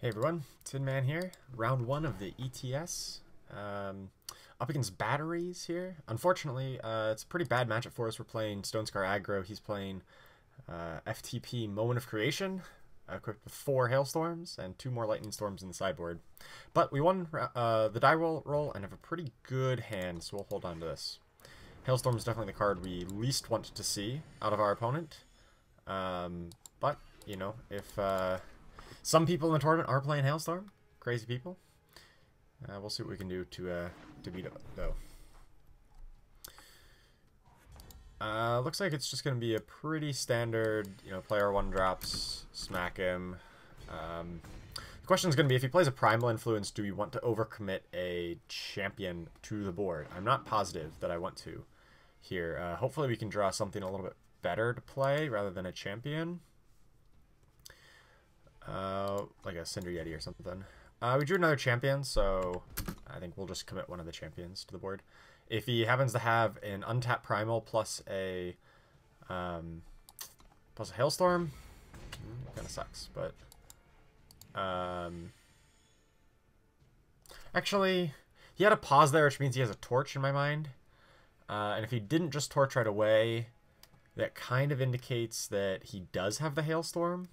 Hey everyone, Tin Man here. Round 1 of the ETS. Up against batteries here. Unfortunately, it's a pretty bad matchup for us. We're playing Stone Scar Aggro. He's playing FTP Moment of Creation, equipped with 4 Hailstorms and 2 more Lightning Storms in the sideboard. But we won the die roll and have a pretty good hand, so we'll hold on to this. Hailstorm is definitely the card we least want to see out of our opponent. But, you know, if... some people in the tournament are playing Hailstorm. Crazy people. We'll see what we can do to beat it, though. Looks like it's just going to be a pretty standard, player 1 drops, smack him. The question is going to be, if he plays a Primal Influence, do we want to overcommit a champion to the board? I'm not positive that I want to here. Hopefully we can draw something a little bit better to play rather than a champion. Like a Cinder Yeti or something. We drew another champion, so I think we'll just commit one of the champions to the board. If he happens to have an untapped primal plus a Hailstorm, it kind of sucks. But actually, he had a pause there, which means he has a torch in my mind. And if he didn't just torch right away, that kind of indicates that he does have the Hailstorm.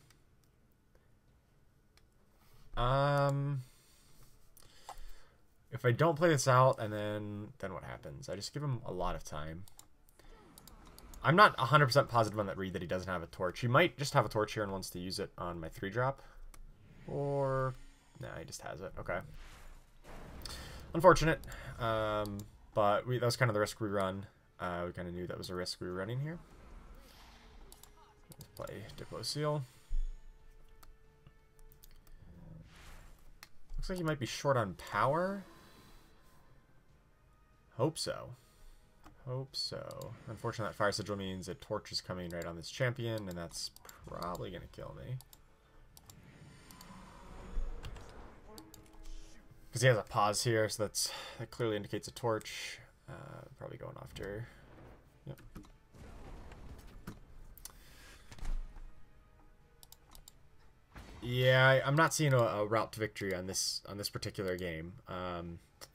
If I don't play this out, and then what happens? I just give him a lot of time. I'm not 100% positive on that read that he doesn't have a torch. He might just have a torch here and wants to use it on my 3-drop. Or... nah, he just has it. Okay. Unfortunate. But that was kind of the risk we run. We kind of knew that was a risk we were running here. Let's play Diplo Seal. Looks like he might be short on power. Hope so. Hope so. Unfortunately, that Fire Sigil means a torch is coming right on this champion, and that's probably going to kill me. Because he has a pause here, so that clearly indicates a torch. Probably going after... yep. Yeah, I'm not seeing a route to victory on this particular game.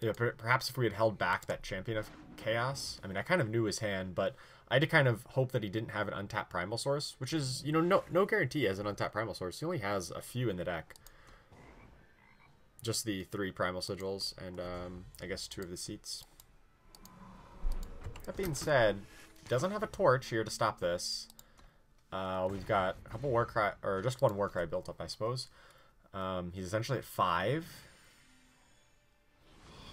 Perhaps if we had held back that Champion of Chaos. I mean, I kind of knew his hand, but I had to kind of hope that he didn't have an untapped Primal Source, which is, no guarantee as an untapped Primal Source. He only has a few in the deck. Just the 3 Primal Sigils and, I guess 2 of the seats. That being said, he doesn't have a torch here to stop this. We've got a couple Warcry, or just one Warcry built up, I suppose. He's essentially at 5.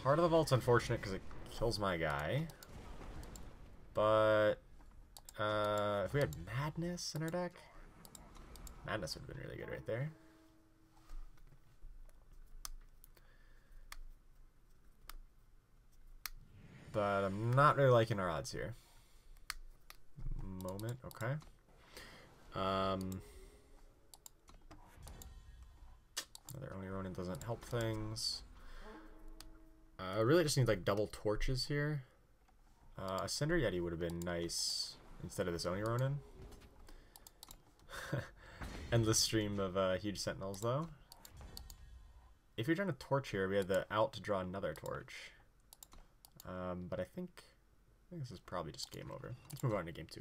Heart of the Vault's unfortunate because it kills my guy. But if we had Madness in our deck, Madness would have been really good right there. But I'm not really liking our odds here. Moment, okay. Another Oni Ronin doesn't help things. I really just need like double torches here. A Cinder Yeti would have been nice instead of this Oni Ronin. Endless stream of huge sentinels though. If you're trying to torch here, we had the out to draw another torch. But I think this is probably just game over. Let's move on to game 2.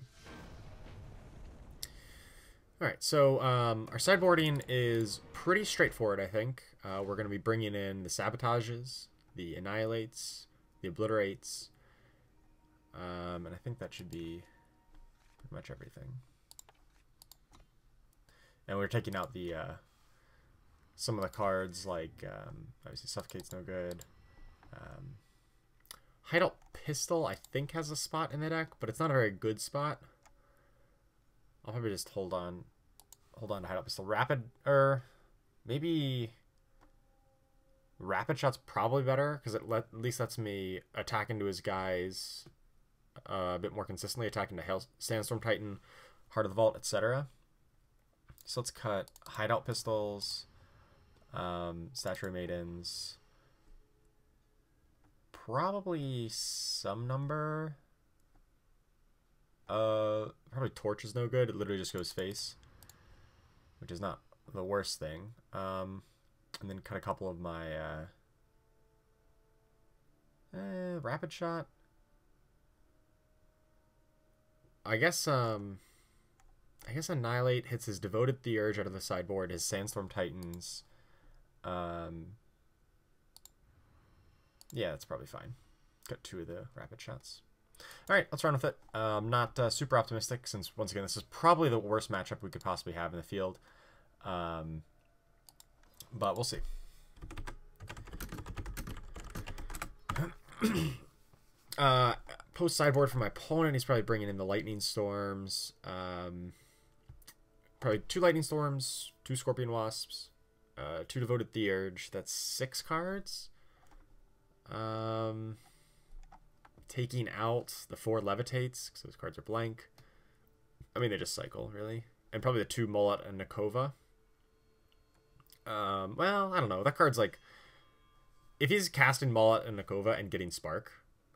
Alright, so our sideboarding is pretty straightforward, I think. We're going to be bringing in the Sabotages, the Annihilates, the Obliterates, and I think that should be pretty much everything. And we're taking out the some of the cards, like, obviously Suffocate's no good. Hideout Pistol, I think, has a spot in the deck, but it's not a very good spot. I'll probably just hold on to Hideout Pistol. Rapid, or maybe Rapid Shot's probably better, because it at least lets me attack into his guys a bit more consistently, attacking the Sandstorm Titan, Heart of the Vault, etc. So let's cut Hideout Pistols, Statuary Maidens, probably some number. Probably Torch is no good. It literally just goes face, which is not the worst thing. And then cut a couple of my rapid shot. I guess Annihilate hits his Devoted Theurge out of the sideboard, his Sandstorm Titans. Yeah, that's probably fine. Got 2 of the rapid shots. Alright, let's run with it. Not super optimistic, since, once again, this is probably the worst matchup we could possibly have in the field. But we'll see. Post sideboard for my opponent, he's probably bringing in the Lightning Storms. Probably 2 Lightning Storms, 2 Scorpion Wasps, 2 Devoted Theurge. That's 6 cards. Taking out the 4 Levitates, because those cards are blank. I mean, they just cycle, really. And probably the 2 Mullet and Nakova. Well, I don't know. That card's like... If he's casting Mullet and Nakova and getting Spark,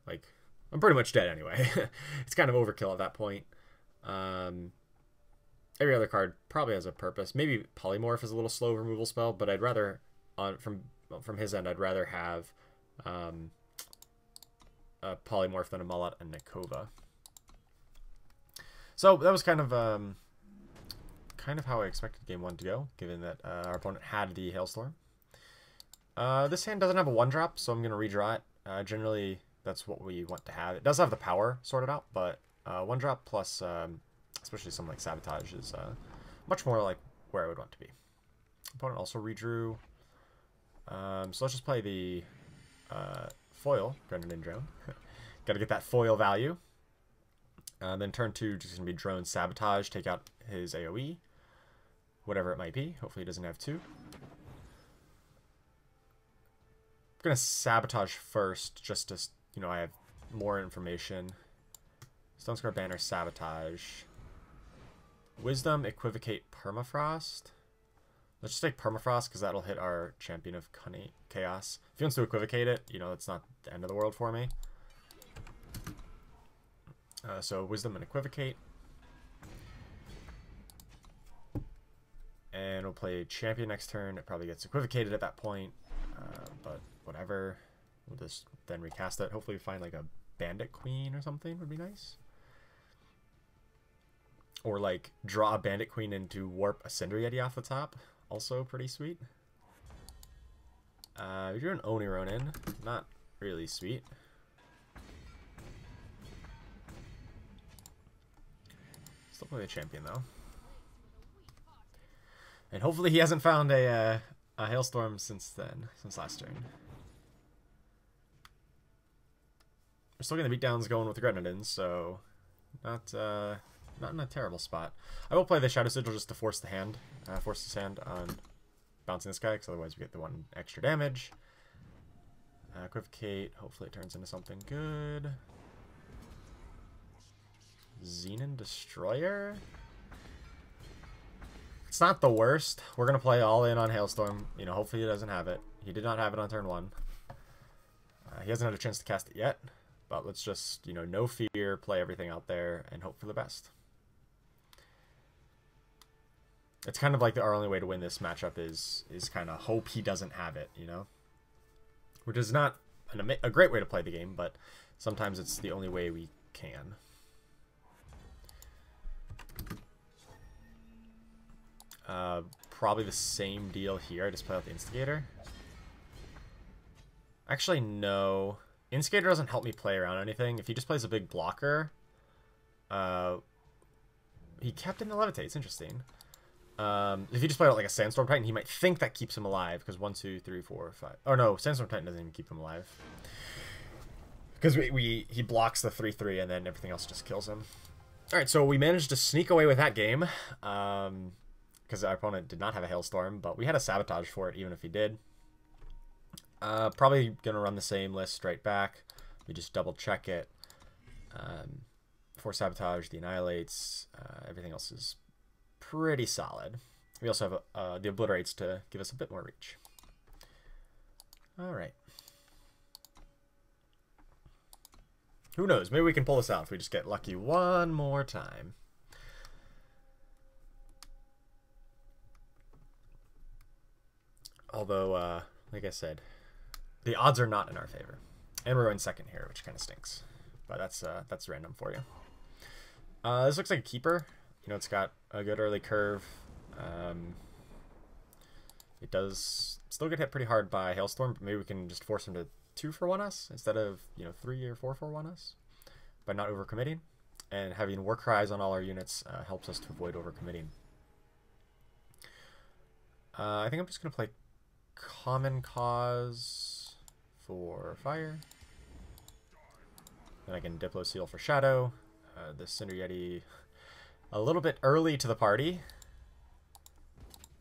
like, I'm pretty much dead anyway. It's kind of overkill at that point. Every other card probably has a purpose. Maybe Polymorph is a little slow removal spell, but I'd rather, from his end, I'd rather have a Polymorph than a Mullet and Nakova. So that was kind of how I expected game 1 to go, given that our opponent had the Hailstorm. This hand doesn't have a 1-drop, so I'm going to redraw it. Generally, that's what we want to have. It does have the power sorted out, but 1-drop plus, especially something like Sabotage, is much more like where I would want to be. Opponent also redrew. So let's just play the foil, Grenadin Drone. Got to get that foil value. Then turn 2, just going to be Drone Sabotage, take out his AoE. Whatever it might be. Hopefully he doesn't have 2. I'm going to Sabotage first, just to, you know, I have more information. Stonescar Banner, Sabotage. Wisdom, Equivocate, Permafrost. Let's just take Permafrost, because that'll hit our Champion of Chaos. If he wants to Equivocate it, you know, it's not the end of the world for me. So Wisdom and Equivocate. And we'll play Champion next turn. It probably gets Equivocated at that point. But whatever. We'll just then recast it. Hopefully we find like a Bandit Queen or something would be nice. Or like draw a Bandit Queen into warp a Cinder Yeti off the top. Also pretty sweet. You're doing Oni Ronin. Not really sweet. Still play the Champion though. And hopefully he hasn't found a Hailstorm since then, since last turn. We're still getting the beatdowns going with the Grenadins, so not in a terrible spot. I will play the Shadow Sigil just to force the hand, force his hand on bouncing this guy, because otherwise we get the 1 extra damage. Equivocate, hopefully it turns into something good. Xenon Destroyer? It's not the worst. We're going to play all in on Hailstorm. You know, hopefully he doesn't have it. He did not have it on turn 1. He hasn't had a chance to cast it yet. But let's just, you know, no fear, play everything out there, and hope for the best. It's kind of like our only way to win this matchup is kind of hope he doesn't have it, you know? Which is not a great way to play the game, but sometimes it's the only way we can. Probably the same deal here. I just play out the Instigator. Actually, no. Instigator doesn't help me play around anything. If he just plays a big blocker, he kept in the Levitate. It's interesting. If he just played out like a Sandstorm Titan, he might think that keeps him alive, because 1, 2, 3, 4, 5. Oh no, Sandstorm Titan doesn't even keep him alive. Because he blocks the 3/3 and then everything else just kills him. Alright, so we managed to sneak away with that game. Because our opponent did not have a Hailstorm, but we had a Sabotage for it, even if he did. Probably going to run the same list right back. We just double check it. For Sabotage, the Annihilates, everything else is pretty solid. We also have the Obliterates to give us a bit more reach. Alright. Who knows? Maybe we can pull this out if we just get lucky one more time. Although, like I said, the odds are not in our favor. And we're in second here, which kind of stinks. But that's random for you. This looks like a keeper. You know, it's got a good early curve. It does still get hit pretty hard by Hailstorm, but maybe we can just force him to 2-for-1 us instead of, you know, 3 or 4-for-1 us by not overcommitting. And having war cries on all our units helps us to avoid overcommitting. I think I'm just going to play Common Cause for fire. Then I can Diplo Seal for shadow. The Cinder Yeti a little bit early to the party.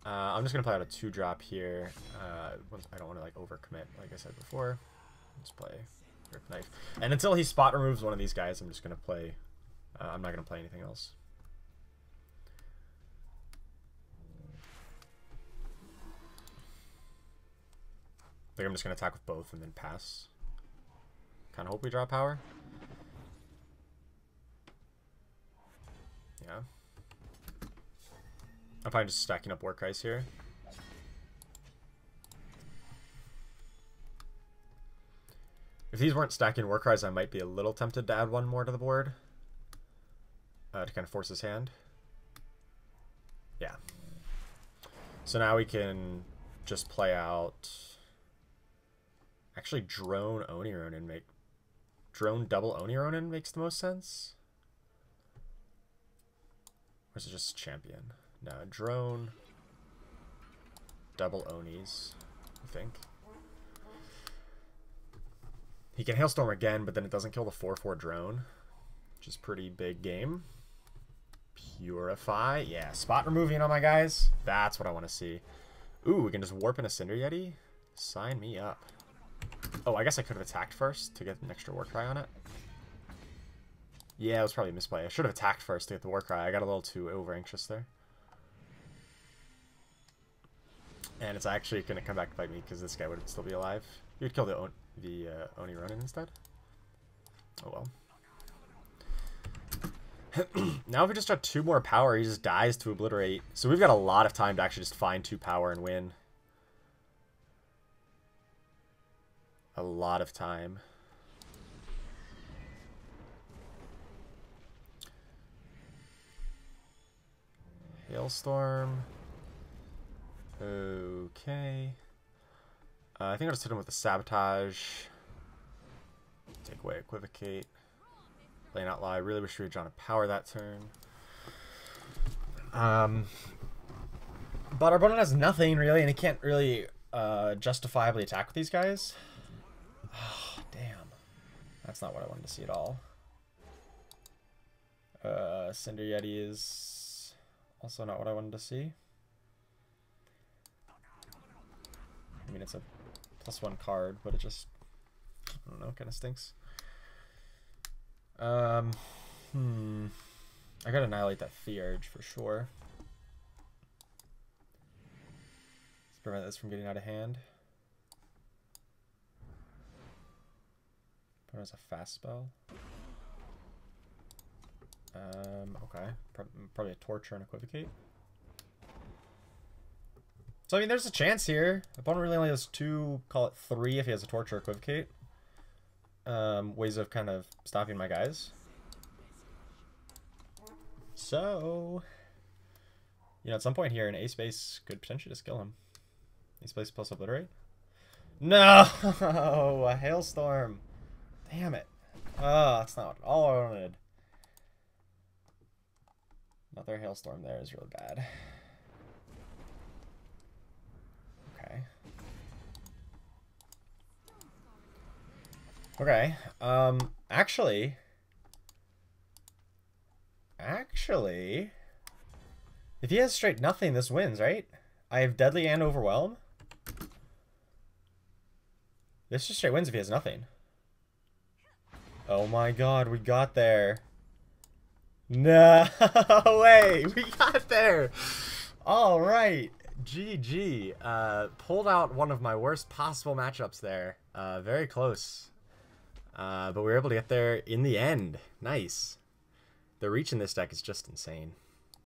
I'm just going to play out a 2-drop here. I don't want to like overcommit, like I said before. Let's play Grip Knife. And until he spot removes one of these guys, I'm just going to play... I'm not going to play anything else. I think I'm just going to attack with both and then pass. Kind of hope we draw power. Yeah. I'm probably just stacking up work ice here. If these weren't stacking work rise, I might be a little tempted to add one more to the board. To kind of force his hand. Yeah. So now we can just play out... Actually, drone Oni Ronin make... Drone double Oni Ronin makes the most sense. Or is it just champion? No, drone double Onis, I think. He can Hailstorm again, but then it doesn't kill the 4/4 drone, which is pretty big game. Purify. Yeah, spot removing on my guys. That's what I want to see. Ooh, we can just warp in a Cinder Yeti. Sign me up. Oh, I guess I could have attacked first to get an extra war cry on it. Yeah, it was probably a misplay. I should have attacked first to get the war cry. I got a little too over anxious there. And it's actually going to come back to bite me because this guy would still be alive. He would kill the Oni Ronin instead. Oh well. Now if we just have 2 more power, he just dies to obliterate. So we've got a lot of time to actually just find 2 power and win. A lot of time. Hailstorm. Okay. I think I'll just hit him with the Sabotage. Take away Equivocate. Lay Not Lie. Really wish we had drawn a power that turn. But our opponent has nothing really, and he can't really justifiably attack with these guys. Oh, damn. That's not what I wanted to see at all. Cinder Yeti is also not what I wanted to see. I mean, it's a +1 card, but it just, I don't know, kind of stinks. I gotta annihilate that Theurge for sure. Let's prevent this from getting out of hand. Put it as a fast spell. Okay. Probably a Torture and Equivocate. So, I mean, there's a chance here. Opponent really only has 2, call it 3 if he has a Torture or Equivocate. Ways of kind of stopping my guys. So, you know, at some point here, an Ace Base could potentially just kill him. Ace Base plus Obliterate. No! A Hailstorm. Damn it. Oh, that's not all I wanted. Another Hailstorm there is really bad. Okay. Okay. Actually, if he has straight nothing, this wins, right? I have Deadly and Overwhelm. This just straight wins if he has nothing. Oh my god, we got there. No way, we got there. All right, GG. Pulled out one of my worst possible matchups there. Very close. But we were able to get there in the end. Nice. The reach in this deck is just insane.